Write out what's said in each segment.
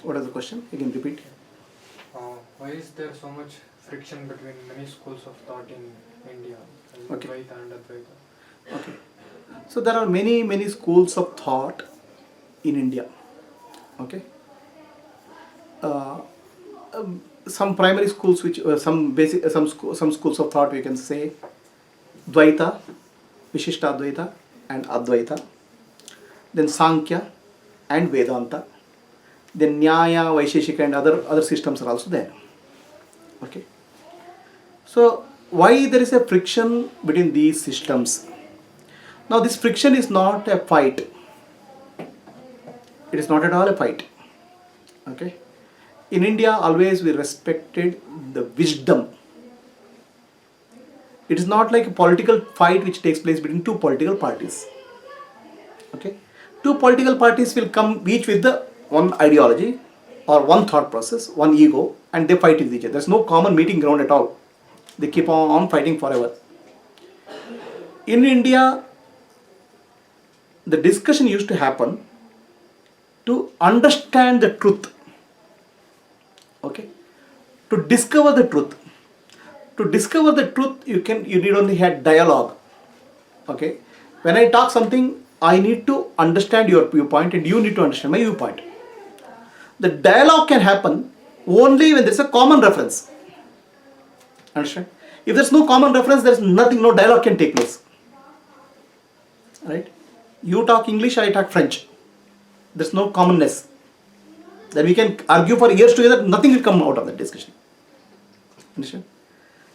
What is the question? You can repeat. Why is there so much friction between many schools of thought in India, Okay. Dvaita and Advaita? Okay. So there are many schools of thought in India. Okay. Some primary schools, which some basic some schools of thought, we can say Dvaita, Vishishtadvaita, and Advaita. Then Sankhya and Vedanta. Then Nyaya, Vaisheshika, and other systems are also there. Okay. So why there is a friction between these systems? Now this friction is not a fight. It is not at all a fight. Okay. In India, always we respected the wisdom. It is not like a political fight which takes place between two political parties. Okay. Two political parties will come each with the one ideology or one thought process, one ego, and they fight with each other. There's no common meeting ground at all. They keep on fighting forever. In India, the discussion used to happen to understand the truth. Okay, to discover the truth. To discover the truth, you need only have dialogue. Okay, when I talk something, I need to understand your viewpoint, and you need to understand my viewpoint. The dialogue can happen only when there is a common reference. Understand? If there's no common reference, there's nothing, no dialogue can take place. Right? You talk English, I talk French. There's no commonness. Then we can argue for years together, nothing will come out of that discussion. Understand?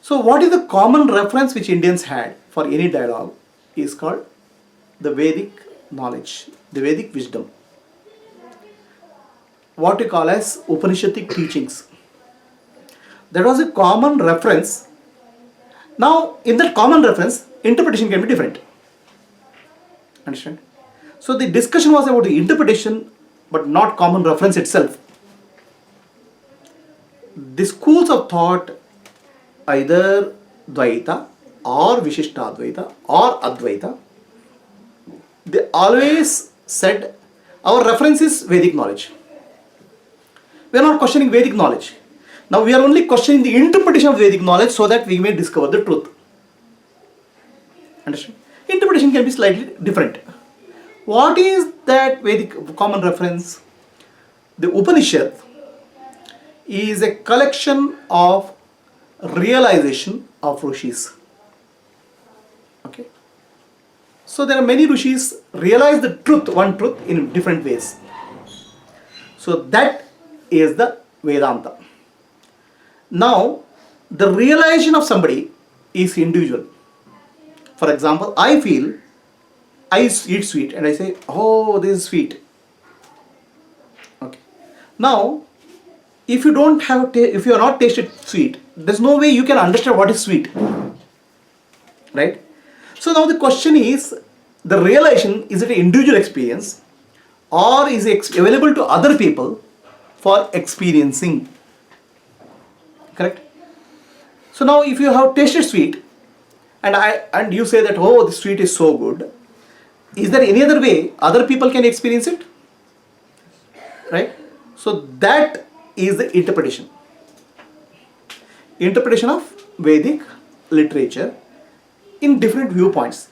So what is the common reference which Indians had for any dialogue is called the Vedic knowledge, the Vedic wisdom. What we call as Upanishadic teachings. That was a common reference. Now, in that common reference, interpretation can be different. Understand? So the discussion was about the interpretation, but not common reference itself. The schools of thought, either Dvaita or Vishishtadvaita or Advaita, they always said our reference is Vedic knowledge. We are not questioning Vedic knowledge. Now we are only questioning the interpretation of Vedic knowledge so that we may discover the truth. Understand? Interpretation can be slightly different. What is that Vedic common reference? The Upanishad is a collection of realization of rishis. Okay. So there are many rishis realize the truth, one truth, in different ways. So that is the Vedanta. Now, the realization of somebody is individual. For example, I feel I eat sweet and I say, oh, this is sweet. Okay. Now, if you don't have, if you are not tasted sweet, there's no way you can understand what is sweet. Right? So now the question is, the realization, is it an individual experience or is it available to other people for experiencing? Correct? So now if you have tasted sweet and you say that, oh, this sweet is so good, is there any other way other people can experience it? Right? So that is the interpretation. Interpretation of Vedic literature in different viewpoints.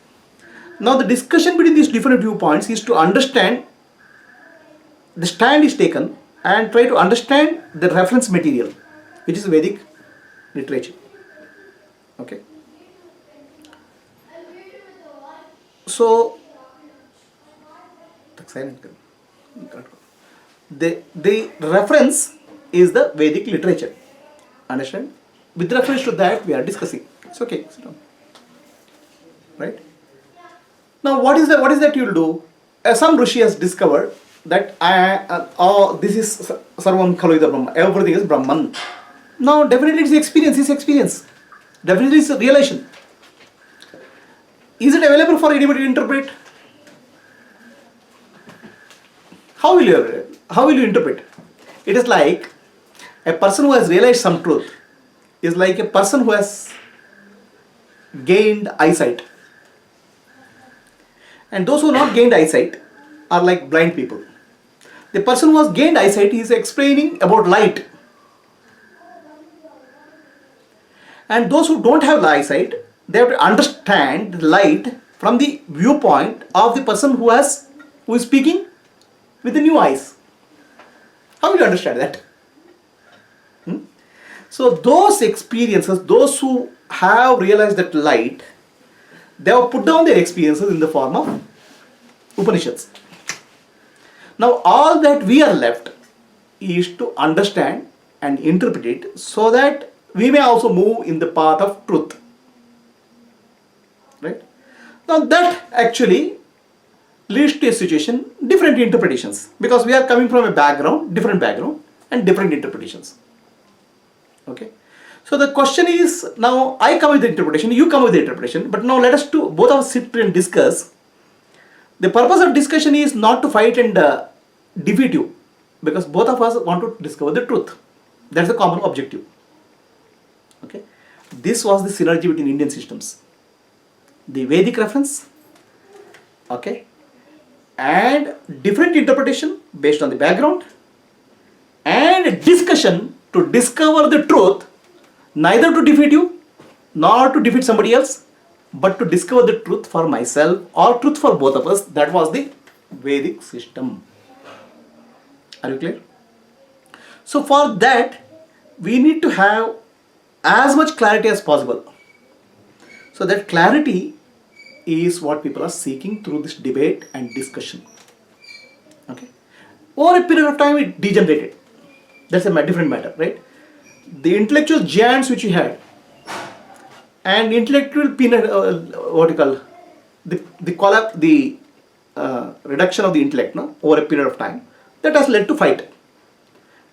Now the discussion between these different viewpoints is to understand, the stand is taken and try to understand the reference material, which is Vedic literature. Okay. So the reference is the Vedic literature. Understand? With reference to that we are discussing. It's okay. Sit down. Right? Now what is that you will do? Some Rishi has discovered that this is Sarvam Khalu Ida Brahma. Everything is Brahman. Now definitely it's experience, his experience. Definitely it's a realization. Is it available for anybody to interpret? How will you interpret? It is like a person who has realized some truth is like a person who has gained eyesight. And those who have not gained eyesight are like blind people. The person who has gained eyesight is explaining about light. And those who don't have eyesight, they have to understand the light from the viewpoint of the person who is speaking with the new eyes. How will you understand that? So those experiences, those who have realized that light, they have put down their experiences in the form of Upanishads. Now all that we are left is to understand and interpret it so that we may also move in the path of truth. Right? Now that actually leads to a situation, different interpretations, because we are coming from a background, different background and different interpretations. Okay. So the question is, now I come with the interpretation, you come with the interpretation, but now let us both of us sit and discuss. The purpose of discussion is not to fight and defeat you, because both of us want to discover the truth. That's the common objective. Okay. This was the synergy between Indian systems. The Vedic reference, okay, and different interpretation based on the background, and discussion to discover the truth, neither to defeat you nor to defeat somebody else, but to discover the truth for myself or truth for both of us. That was the Vedic system. Are you clear? So for that, we need to have as much clarity as possible. So that clarity is what people are seeking through this debate and discussion. Okay. Over a period of time, it degenerated. That's a different matter, right? The intellectual giants which we had, and intellectual reduction of the intellect, no, over a period of time, that has led to fight.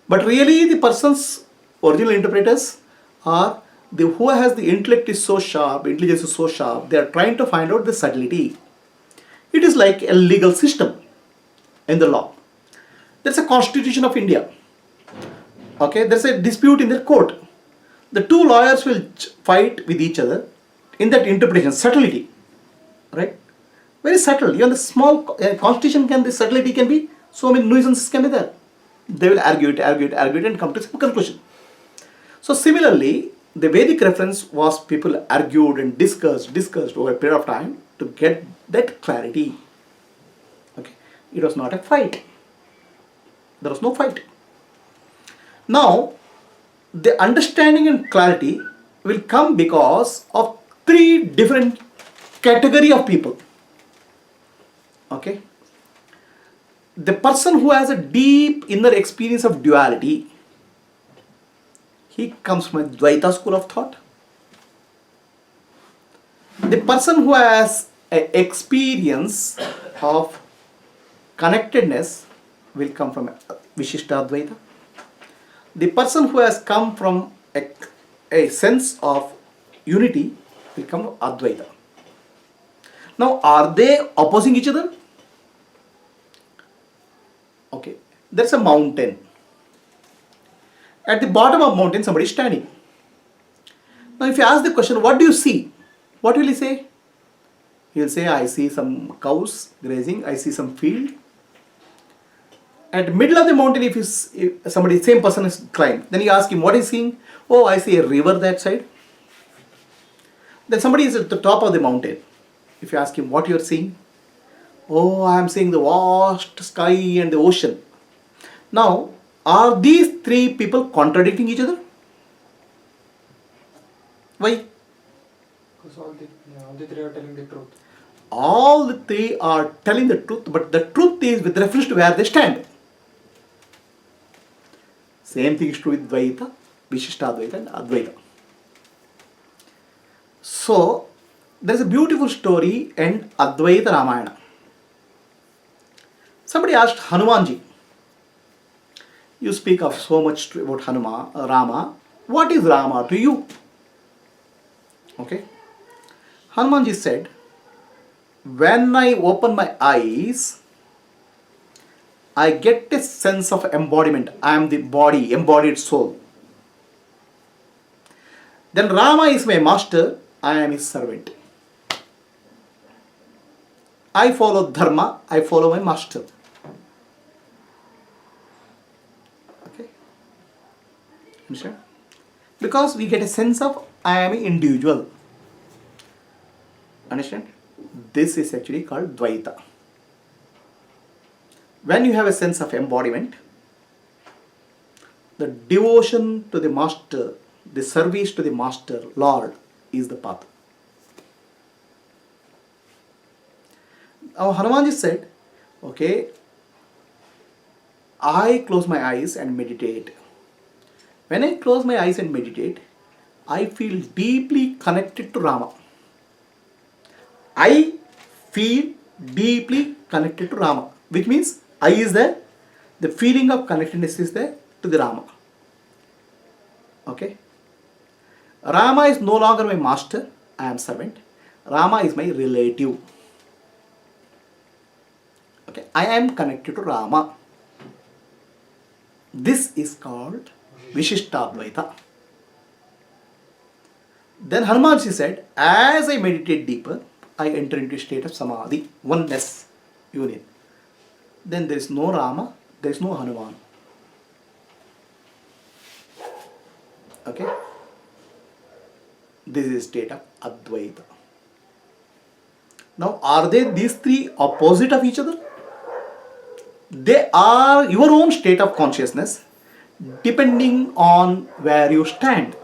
But really, the person's original interpreters are the who has the intellect is so sharp, intelligence is so sharp. They are trying to find out the subtlety. It is like a legal system in the law. There's a constitution of India. Okay, there's a dispute in the court. The two lawyers will fight with each other in that interpretation, subtlety, right? Very subtle. Even the small constitution the subtlety can be, so many nuisances can be there. They will argue it and come to some conclusion. So similarly, the Vedic reference was people argued and discussed over a period of time to get that clarity. Okay, it was not a fight. There was no fight. Now, the understanding and clarity will come because of three different category of people. Okay. The person who has a deep inner experience of duality, he comes from a Dvaita school of thought. The person who has an experience of connectedness will come from Vishishta Advaita. The person who has come from a sense of unity will come from Advaita. Now, are they opposing each other? Okay, there's a mountain. At the bottom of mountain, somebody is standing. Now, if you ask the question, what do you see? What will he say? He will say, I see some cows grazing, I see some field. At the middle of the mountain, if somebody, same person is climbed, then you ask him, what is he seeing? Oh, I see a river that side. Then somebody is at the top of the mountain. If you ask him, what you are seeing? Oh, I am seeing the vast sky and the ocean. Now, are these three people contradicting each other? Why? Because all the three are telling the truth. All the three are telling the truth, but the truth is with reference to where they stand. Same thing is true with Dvaita, Vishishtadvaita and Advaita. So, there is a beautiful story in Advaita Ramayana. Somebody asked Hanumanji, you speak of so much about Rama. What is Rama to you? Okay. Hanumanji said, when I open my eyes, I get a sense of embodiment. I am the body, embodied soul. Then Rama is my master, I am his servant. I follow dharma, I follow my master. Understand? Because we get a sense of I am an individual. Understand? This is actually called Dvaita. When you have a sense of embodiment, the devotion to the master, the service to the master, Lord, is the path. Now Hanumanji said, okay, I close my eyes and meditate. When I close my eyes and meditate, I feel deeply connected to Rama. I feel deeply connected to Rama, which means I is there, the feeling of connectedness is there to the Rama. Okay? Rama is no longer my master, I am servant. Rama is my relative. Okay, I am connected to Rama. This is called Vishishtadvaita. Then Hanumanji said, as I meditate deeper, I enter into a state of Samadhi, oneness, union. Then there is no Rama, there is no Hanuman. Okay? This is a state of Advaita. Now, are they these three opposite of each other? They are your own state of consciousness depending on where you stand.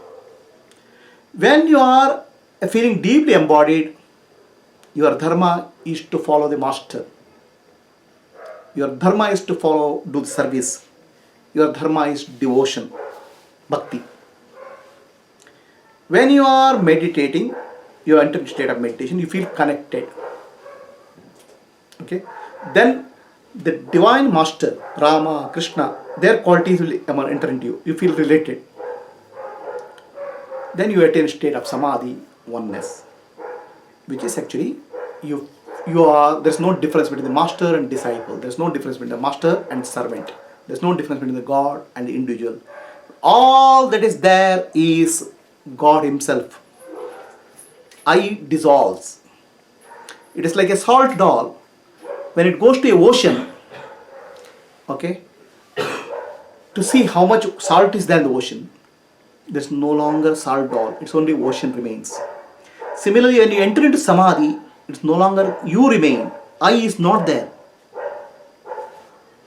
When you are feeling deeply embodied, your dharma is to follow the master. Your dharma is to do the service. Your dharma is devotion, bhakti. When you are meditating, you enter into state of meditation, you feel connected. Okay? Then the divine master, Rama, Krishna, their qualities will enter into you. You feel related. Then you attain a state of samadhi, oneness, which is actually there's no difference between the master and disciple. There's no difference between the master and servant. There's no difference between the God and the individual. All that is there is God Himself. I dissolves. It is like a salt doll. When it goes to a ocean, okay, to see how much salt is there in the ocean, there's no longer salt doll. It's only ocean remains. Similarly, when you enter into samadhi, it's no longer you remain. I is not there.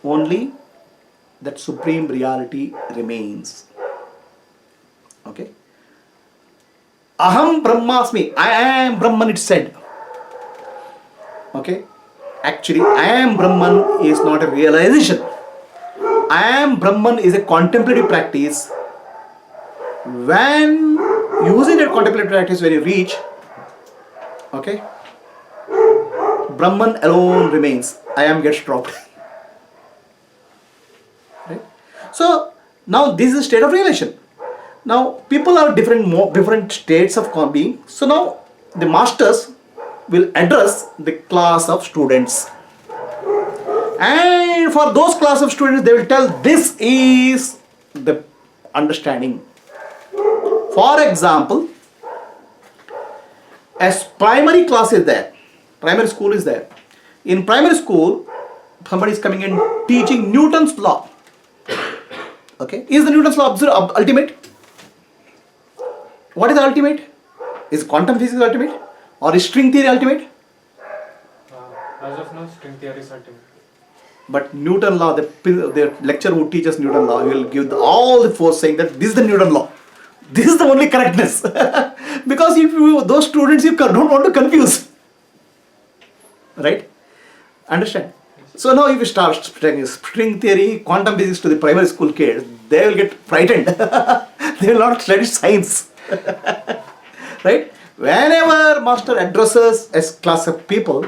Only that supreme reality remains. Okay? Aham Brahmasmi. I am Brahman, it said. Okay? Actually, I am Brahman is not a realization. I am Brahman is a contemplative practice. When using that contemplative practice, when you reach, okay, Brahman alone remains. I am gets dropped. Right? So now this is a state of realization. Now people are different states of being. So now the masters will address the class of students. And for those class of students, they will tell this is the understanding. For example, as primary class is there, primary school is there. In primary school, somebody is coming and teaching Newton's law. Okay, is the Newton's law ultimate? What is the ultimate? Is quantum physics ultimate? Or is string theory ultimate? As of now, string theory is ultimate. But Newton law, the lecturer who teaches Newton law, he will give all the force saying that this is the Newton law. This is the only correctness. Because if those students you don't want to confuse. Right? Understand? So now if you start string theory, quantum physics to the primary school kids, they will get frightened. They will not study science. Right? Whenever master addresses a class of people,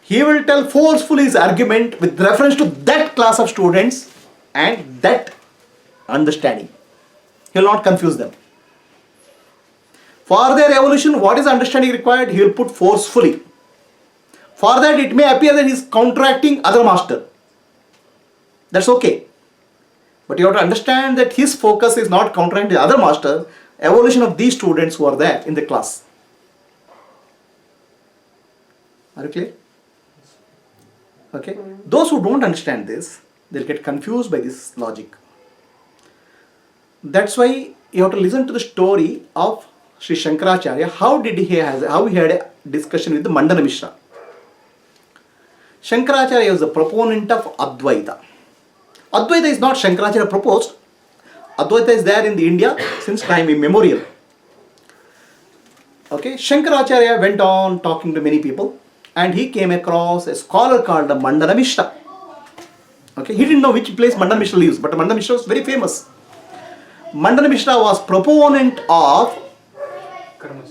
he will tell forcefully his argument with reference to that class of students and that understanding. He will not confuse them. For their evolution, what is understanding required? He will put forcefully. For that, it may appear that he is counteracting other master. That's okay. But you have to understand that his focus is not counteracting the other master, evolution of these students who are there in the class. Are you clear? Okay. Those who don't understand this, they'll get confused by this logic. That's why you have to listen to the story of Sri Shankaracharya. How he had a discussion with the Mandana Mishra. Shankaracharya was the proponent of Advaita. Advaita is not Shankaracharya proposed. Advaita is there in the India since time immemorial. Okay, Shankaracharya went on talking to many people and he came across a scholar called the Mandana Mishra. Okay, he didn't know which place Mandana Mishra lives, but Mandana Mishra was very famous. Mandana Mishra was proponent of Karma.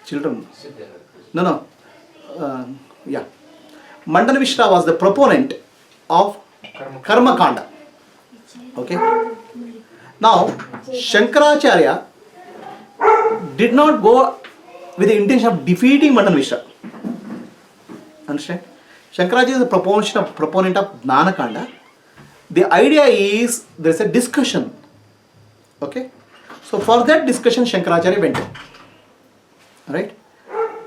children. No. Yeah. Mandana Mishra was the proponent of Karma Kanda. Okay. Now, Shankaracharya did not go with the intention of defeating Mandana Mishra. Understand? Shankaracharya is a proponent of Jnana Kanda. The idea is there is a discussion. Okay. So for that discussion, Shankaracharya went. Right.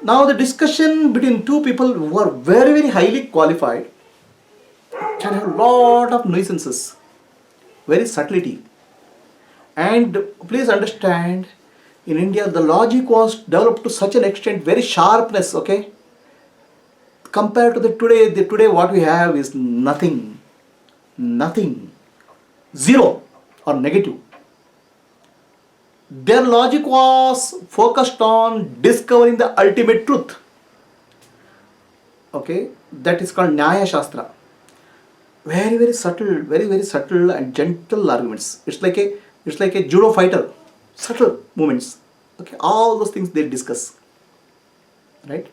Now the discussion between two people who are very, very highly qualified can have a lot of nuisances, very subtlety. And please understand, in India the logic was developed to such an extent, very sharpness, okay? Compared to the today what we have is nothing, zero or negative. Their logic was focused on discovering the ultimate truth. Okay, that is called Nyaya Shastra. Very, very subtle and gentle arguments. It's like a judo fighter. Subtle movements. Okay, all those things they discuss. Right?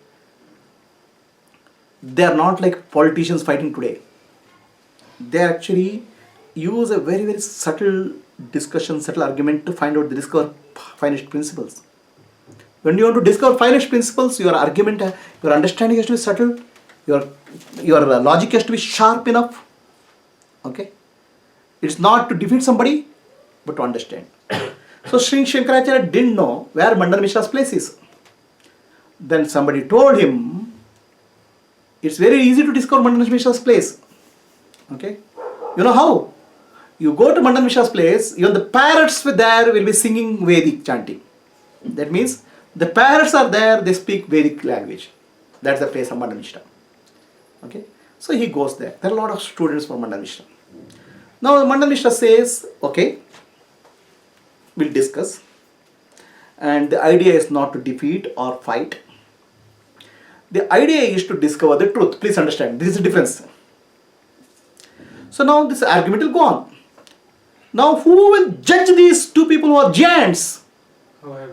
They are not like politicians fighting today. They actually use a very, very subtle discussion, subtle argument to discover finest principles. When you want to discover finest principles, your argument, your understanding has to be subtle, your logic has to be sharp enough. Okay? It's not to defeat somebody, but to understand. So Sri Shankaracharya didn't know where Mandana Mishra's place is. Then somebody told him, it's very easy to discover Mandana Mishra's place. Okay? You know how? You go to Mandana Mishra's place, even the parrots will be singing Vedic chanting. That means the parrots are there, they speak Vedic language. That's the place of Mandana Mishra. Okay? So he goes there. There are a lot of students from Mandana Mishra. Now Mandana Mishra says, okay, we'll discuss. And the idea is not to defeat or fight. The idea is to discover the truth. Please understand, this is the difference. So now this argument will go on. Now who will judge these two people who are giants? Wife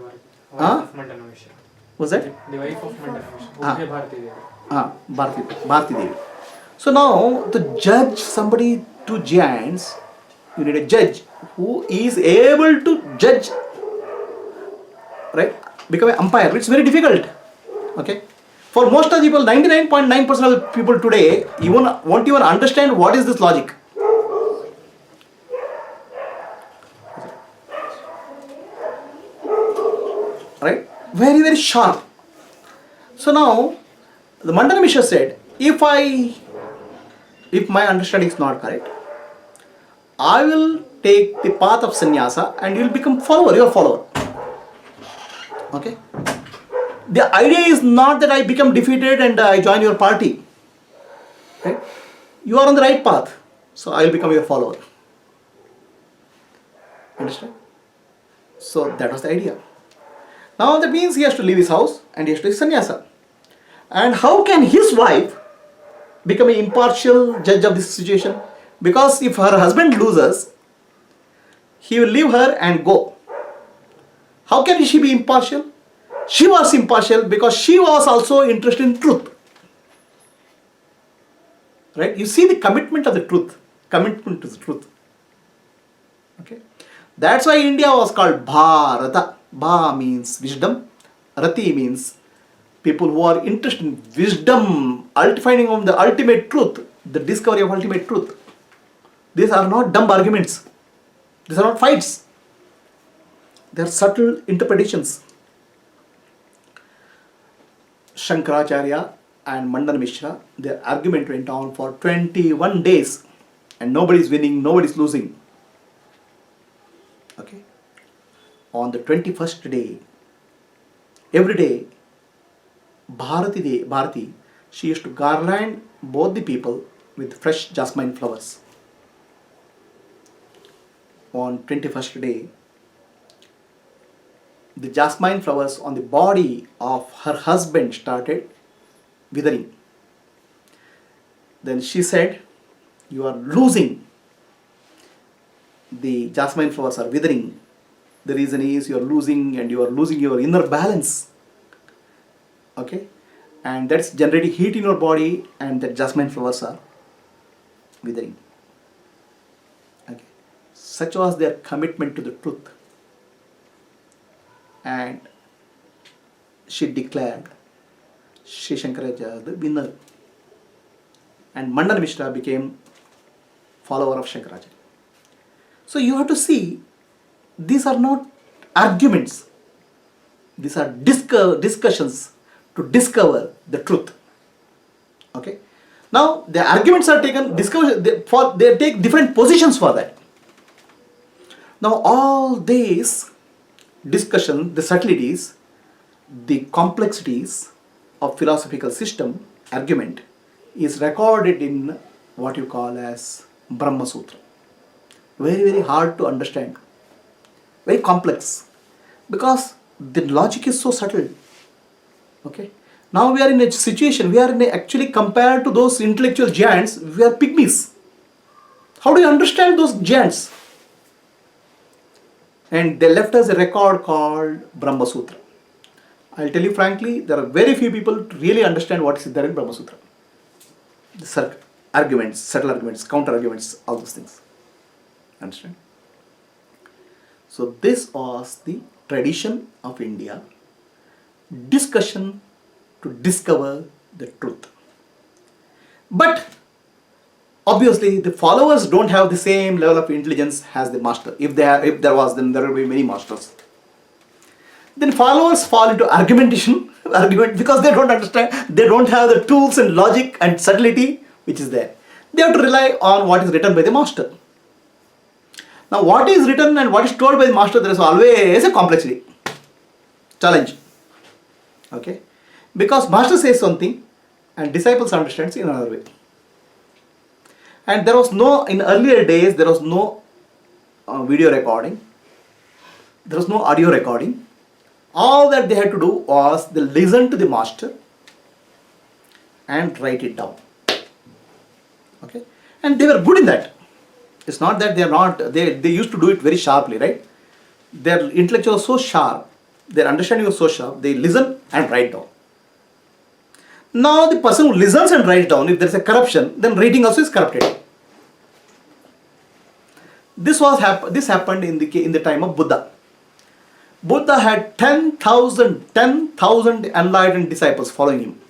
of Mandana Mishra. What's that? The wife of Mandana Mishra. Bharati Devi. So now to judge somebody, two giants, you need a judge who is able to judge, right? Become an umpire. It's very difficult. Okay. For most of the people, 99.9% of the people today, won't even understand what is this logic. Right? Very, very sharp. So now, the Mandana Mishra said, if my understanding is not correct, I will take the path of sannyasa and you will become your follower. Okay? The idea is not that I become defeated and I join your party. Right? You are on the right path, so I will become your follower. Understand? So that was the idea. Now that means he has to leave his house and he has to take sannyasa. And how can his wife become an impartial judge of this situation? Because if her husband loses, he will leave her and go. How can she be impartial? She was impartial because she was also interested in truth. Right? You see the commitment of the truth. Commitment to the truth. Okay? That's why India was called Bharata. Bha means wisdom. Rati means people who are interested in wisdom, finding on the ultimate truth, the discovery of ultimate truth. These are not dumb arguments. These are not fights. They are subtle interpretations. Shankaracharya and Mandana Mishra, their argument went on for 21 days and nobody is winning, nobody is losing. Okay. On the 21st day, every day, Bharati, she used to garland both the people with fresh jasmine flowers. On 21st day, the jasmine flowers on the body of her husband started withering. Then she said, "You are losing. The jasmine flowers are withering. The reason is you are losing, and you are losing your inner balance." Okay? And that's generating heat in your body, and the jasmine flowers are withering. Okay? Such was their commitment to the truth. And she declared Sri Shankaracharya the winner. And Mandan Mishra became follower of Shankaracharya. So you have to see, these are not arguments. These are discussions to discover the truth. Okay. Now the arguments are taken, they take different positions for that. Now all these discussion, the subtleties, the complexities of philosophical system, argument, is recorded in what you call as Brahma Sutra. Very, very hard to understand. Very complex. Because the logic is so subtle. Okay. Now we are in a situation, actually compared to those intellectual giants, we are pygmies. How do you understand those giants? And they left us a record called Brahma Sutra. I'll tell you frankly, there are very few people to really understand what is there in Brahma Sutra. The arguments, subtle arguments, counter arguments, all those things. Understand? So this was the tradition of India, discussion to discover the truth. But obviously, the followers don't have the same level of intelligence as the master. If there was, then there will be many masters. Then followers fall into argument because they don't understand. They don't have the tools and logic and subtlety which is there. They have to rely on what is written by the master. Now, what is written and what is told by the master, there is always a complexity, challenge. Okay, because master says something and disciples understands in another way. And there was no, in earlier days, there was no video recording. There was no audio recording. All that they had to do was they listen to the master and write it down. Okay. And they were good in that. It's not that they are not, they used to do it very sharply, right? Their intellectual was so sharp, their understanding was so sharp, they listen and write down. Now the person who listens and writes down, if there is a corruption, then reading also is corrupted. This happened in the time of Buddha. Buddha had 10,000 enlightened disciples following him.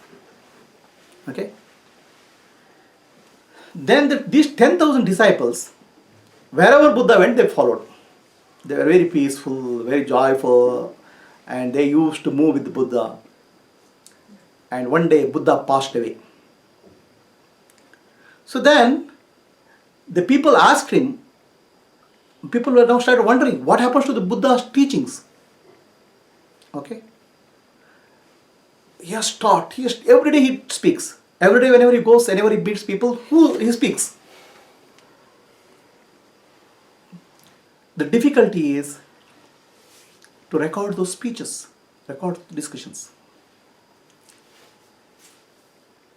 Okay. Then these 10,000 disciples, wherever Buddha went, they followed. They were very peaceful, very joyful, and they used to move with the Buddha. And one day Buddha passed away. So then the people asked him, people were now started wondering what happens to the Buddha's teachings. Okay. He has taught, every day he speaks. Every day whenever he goes, whenever he meets people, he speaks. The difficulty is to record those speeches, record discussions.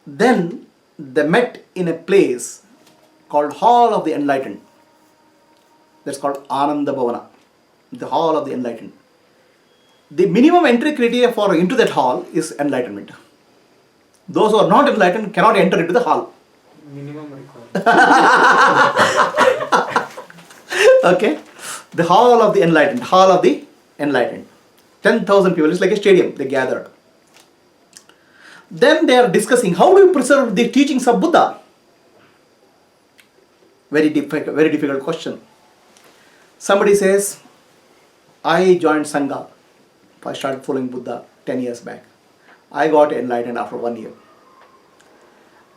Then they met in a place called Hall of the Enlightened. That's called Ananda Bhavana, the Hall of the Enlightened. The minimum entry criteria for into that hall is enlightenment. Those who are not enlightened cannot enter into the hall. Minimum requirement. Okay. The Hall of the Enlightened. Hall of the Enlightened. 10,000 people. It's like a stadium. They gathered. Then they are discussing how do you preserve the teachings of Buddha. Very difficult question. Somebody says, I joined Sangha. I started following Buddha 10 years back. I got enlightened after 1 year.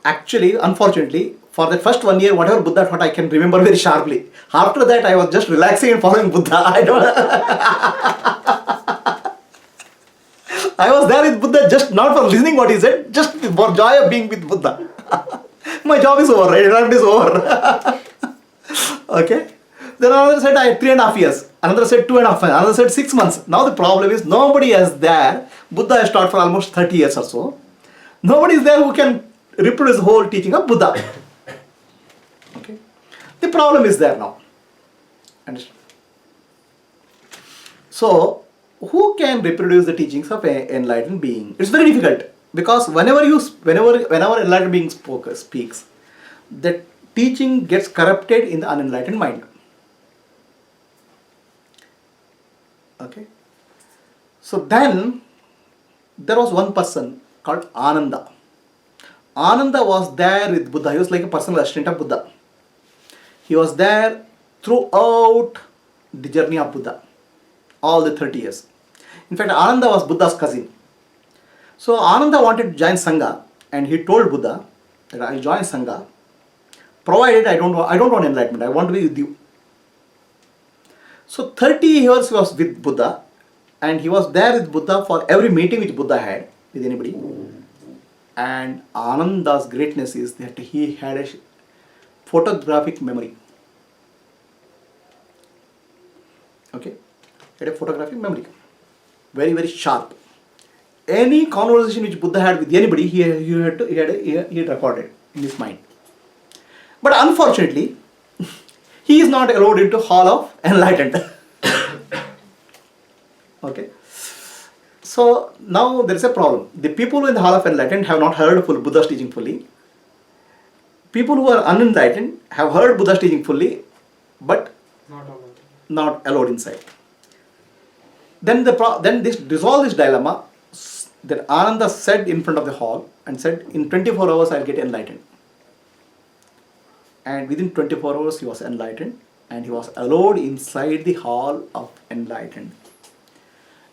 Actually, unfortunately, For the first 1 year, whatever Buddha taught, I can remember very sharply. After that, I was just relaxing and following Buddha. I don't. I was there with Buddha just not for listening what he said, just for joy of being with Buddha. My job is over. It is over. Okay. Then another said I had 3.5 years. Another said 2.5 years. Another said 6 months. Now the problem is nobody is there. Buddha has taught for almost 30 years or so. Nobody is there who can reproduce the whole teaching of Buddha. Okay. The problem is there now. Understand? So, who can reproduce the teachings of an enlightened being? It's very difficult because whenever enlightened being speaks, the teaching gets corrupted in the unenlightened mind. Okay. So then there was one person called Ananda. Ananda was there with Buddha. He was like a personal assistant of Buddha. He was there throughout the journey of Buddha, all the 30 years. In fact, Ananda was Buddha's cousin. So Ananda wanted to join Sangha, and he told Buddha that I'll join Sangha, provided I don't want enlightenment. I want to be with you. So 30 years he was with Buddha, and he was there with Buddha for every meeting which Buddha had with anybody. And Ananda's greatness is that he had a photographic memory. Okay, he had a photographic memory, very very sharp. Any conversation which Buddha had with anybody, he had recorded in his mind. But unfortunately, he is not allowed into Hall of Enlightened. Okay. So now there is a problem. The people in the Hall of Enlightened have not heard full Buddha's teaching fully. People who are unenlightened have heard Buddha's teaching fully, but not allowed inside. Then this resolved this dilemma that Ananda said in front of the hall and said, in 24 hours I'll get enlightened. And within 24 hours he was enlightened, and he was allowed inside the Hall of Enlightened.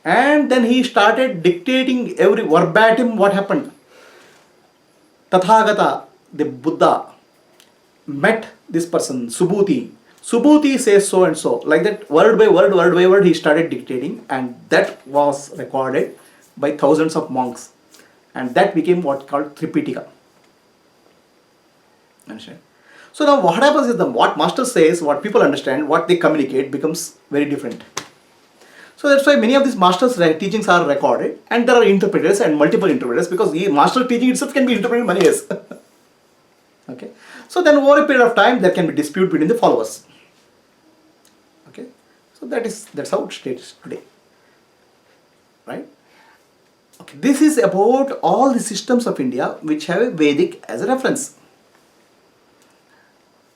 And then he started dictating every verbatim what happened. Tathagata, the Buddha, met this person, Subhuti. Subhuti says so and so. Like that, word by word, he started dictating, and that was recorded by thousands of monks. And that became what called Tripitaka. Understand? So now what happens is what master says, what people understand, what they communicate becomes very different. So that's why many of these masters' teachings are recorded, and there are interpreters and multiple interpreters, because the master teaching itself can be interpreted in many ways. Okay. So then over a period of time there can be dispute between the followers. Okay. So that's how it states today. Right? Okay. This is about all the systems of India which have a Vedic as a reference.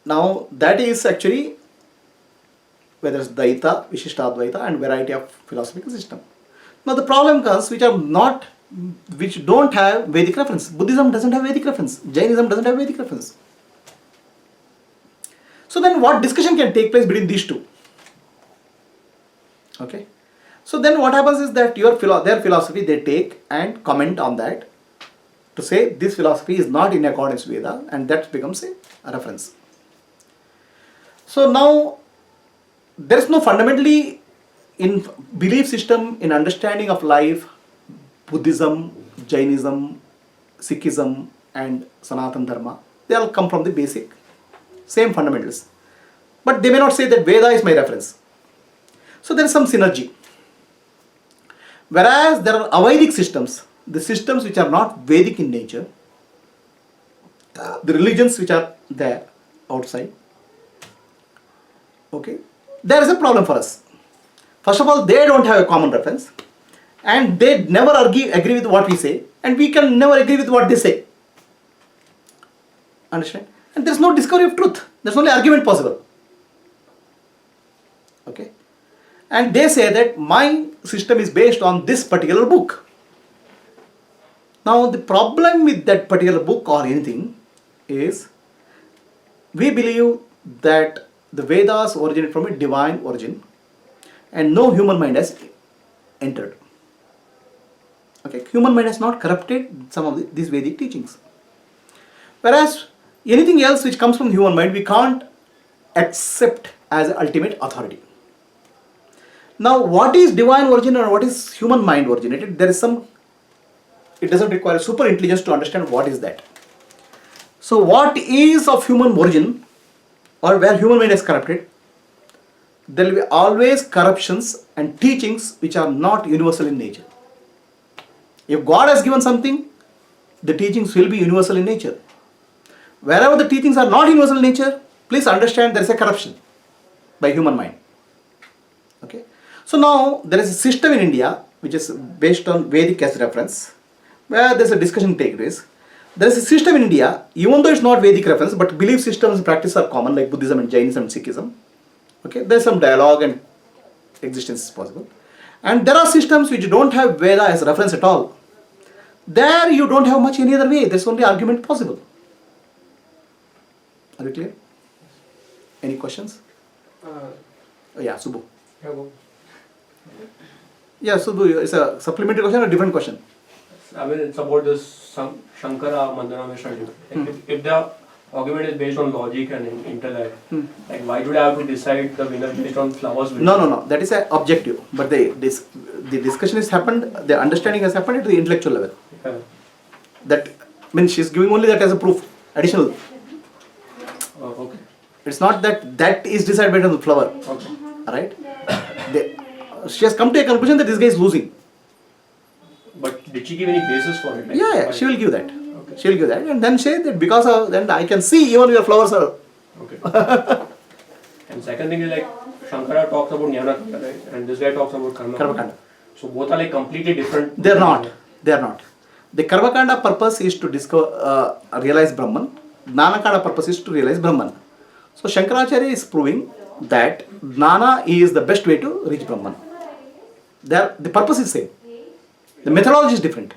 Now that is actually whether it's Dvaita, Vishishtadvaita, and variety of philosophical system. Now the problem comes which don't have Vedic reference. Buddhism doesn't have Vedic reference. Jainism doesn't have Vedic reference. So then what discussion can take place between these two? Okay. So then what happens is that their philosophy they take and comment on that to say this philosophy is not in accordance with Veda, and that becomes a reference. So now there is no fundamentally in belief system, in understanding of life, Buddhism, Jainism, Sikhism and Sanatana Dharma, they all come from the basic same fundamentals. But they may not say that Veda is my reference. So there is some synergy. Whereas there are Avedic systems, the systems which are not Vedic in nature, the religions which are there outside, okay, there is a problem for us. First of all, they don't have a common reference, and they never agree with what we say, and we can never agree with what they say. Understand? And there is no discovery of truth. There is only argument possible. Okay? And they say that my system is based on this particular book. Now the problem with that particular book or anything is we believe that the Vedas originate from a divine origin and no human mind has entered. Okay, human mind has not corrupted some of these Vedic teachings. Whereas Anything else which comes from human mind, we can't accept as ultimate authority. Now, what is divine origin or what is human mind originated? There is some, it doesn't require super intelligence to understand what is that. So, what is of human origin or where human mind is corrupted, there will be always corruptions and teachings which are not universal in nature. If God has given something, the teachings will be universal in nature. Wherever the teachings are not universal in nature, please understand there is a corruption by human mind. Okay. So now there is a system in India which is based on Vedic as reference, where there is a discussion take place. There is a system in India, even though it's not Vedic reference, but belief systems and practice are common, like Buddhism and Jainism and Sikhism. Okay, there is some dialogue and existence is possible. And there are systems which don't have Veda as reference at all. There you don't have much any other way. There's only argument possible. Are you clear? Any questions? Yeah, Subbu. Yeah, go. Yeah, Subbu, it's a supplementary question or a different question? I mean, it's about this Shankara Mandana Mishra. If the argument is based on logic and intellect, like why do I have to decide the winner based on flowers? No. That is an objective. But the discussion has happened, the understanding has happened at the intellectual level. Yeah. That means she's giving only that as a proof, additional. Oh, okay. It's not that is decided based on the flower. Okay. Right? She has come to a conclusion that this guy is losing. But did she give any basis for it? Like, Yeah, she will give that. Okay. She will give that and then say that because of then I can see even your flowers are. Okay. And second thing is like Shankara talks about Jnana Kanda, right? And this guy talks about Karma. Karmakanda. So both are like completely different. They are not. The Karmakanda purpose is to discover, realize Brahman. Jnanakanda purpose is to realize Brahman. So Shankaracharya is proving that Jnana is the best way to reach Brahman. The purpose is same. The methodology is different.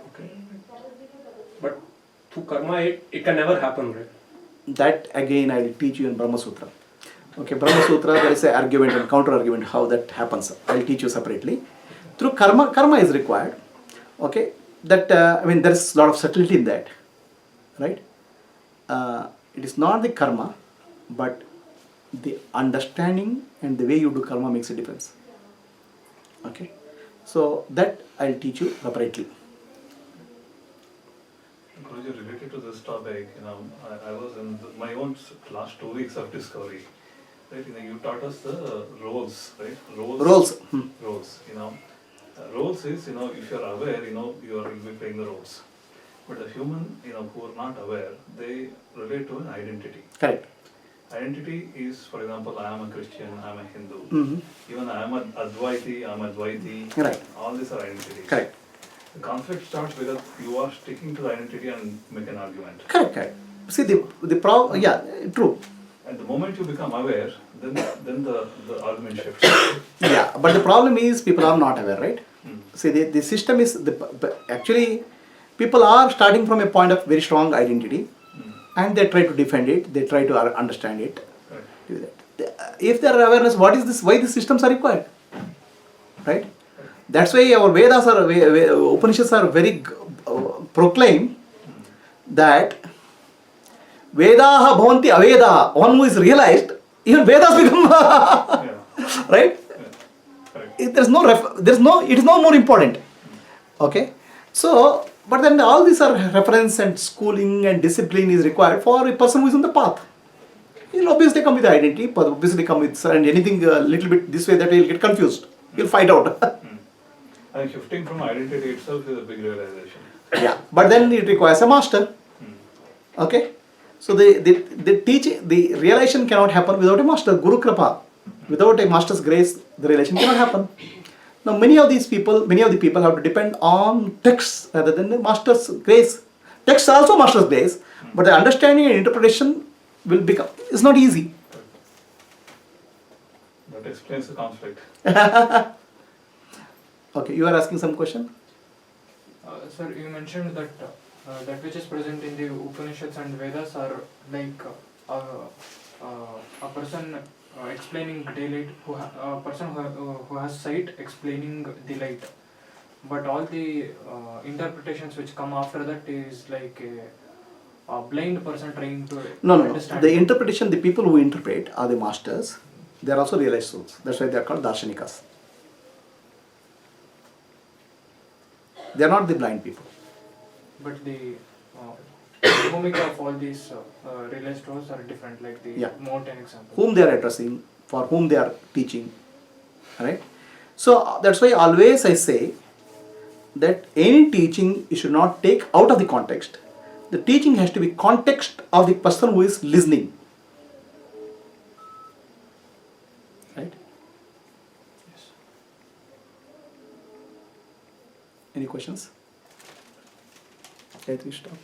Okay. But through karma, it can never happen, right? That again I will teach you in Brahma Sutra. Okay, Brahma Sutra, there is an argument and counter argument how that happens. I will teach you separately. Through karma is required. Okay, that there is a lot of subtlety in that, right? It is not the karma, but the understanding and the way you do karma makes a difference. Okay, so that I will teach you separately. Guruji, related to this topic, I was in my own last 2 weeks of discovery. Right, you taught us the roles, right? Roles. Roles. Roles is, if you're aware, you'll be playing the roles. But the human, who are not aware, they relate to an identity. Correct. Identity is, for example, I am a Christian, I am a Hindu. Even I am an Advaiti, I am a Dvaiti. Right. All these are identities. Correct. The conflict starts because you are sticking to the identity and make an argument. Correct. See the problem. Yeah, true. At the moment you become aware, then the argument shifts. Yeah, but the problem is people are not aware, right? See, the system is actually people are starting from a point of very strong identity, and they try to defend it. They try to understand it. Correct. Do that. If there are awareness, what is this? Why these systems are required? Right? That's why our Vedas are Upanishads are very proclaim that Vedaha bhavanti avedaha. One who is realized, even Vedas become right. Correct. There's no. It is no more important. Okay. So, but then all these are reference and schooling and discipline is required for a person who is on the path. He'll obviously come with identity, but obviously come with and anything a little bit this way that he'll get confused. He'll find out. And shifting from identity itself is a big realization. Yeah, but then it requires a master. Okay, so the realization cannot happen without a master. Guru Kripa, without a master's grace, the realization cannot happen. Now, many of the people have to depend on texts rather than the master's grace. Text also master's grace, but the understanding and interpretation is not easy. That explains the conflict. Okay, you are asking some question? Sir, you mentioned that that which is present in the Upanishads and Vedas are like a person explaining daylight, a person who has sight explaining the light. But all the interpretations which come after that is like a blind person trying to No. understand. The interpretation, the people who interpret are the masters. They are also realized souls. That's why they are called darshanikas. They are not the blind people. But the bhumika of all these realized souls are different, like the Yeah. mountain example. Whom they are addressing, for whom they are teaching. Right? So that's why always I say that any teaching you should not take out of the context. The teaching has to be context of the person who is listening. Right? Yes. Any questions? Gayatri, stop.